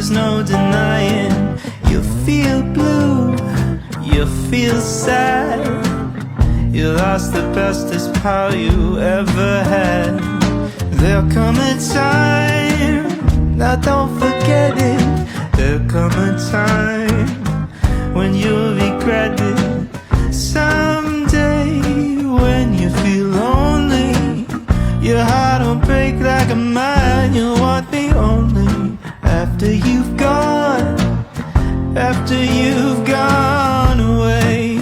there's no denying. You feel blue, you feel sad. You lost the bestest pal you ever had. There'll come a time, now don't forget it. There'll come a time when you'll regret it. Someday when you feel lonely, your heart will break like a mine. You'll want me only after you've gone, after you've gone away.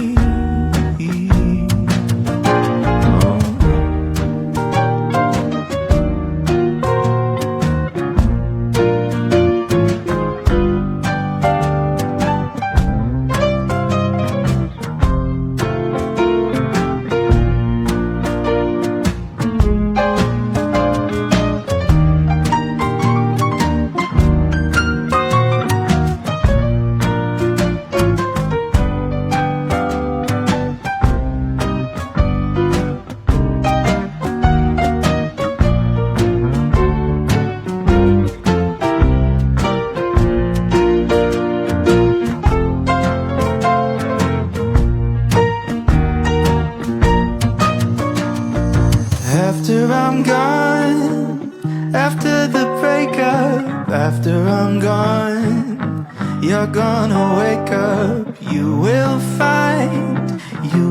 After I'm gone, after the breakup, after I'm gone, you're gonna wake up. You will find you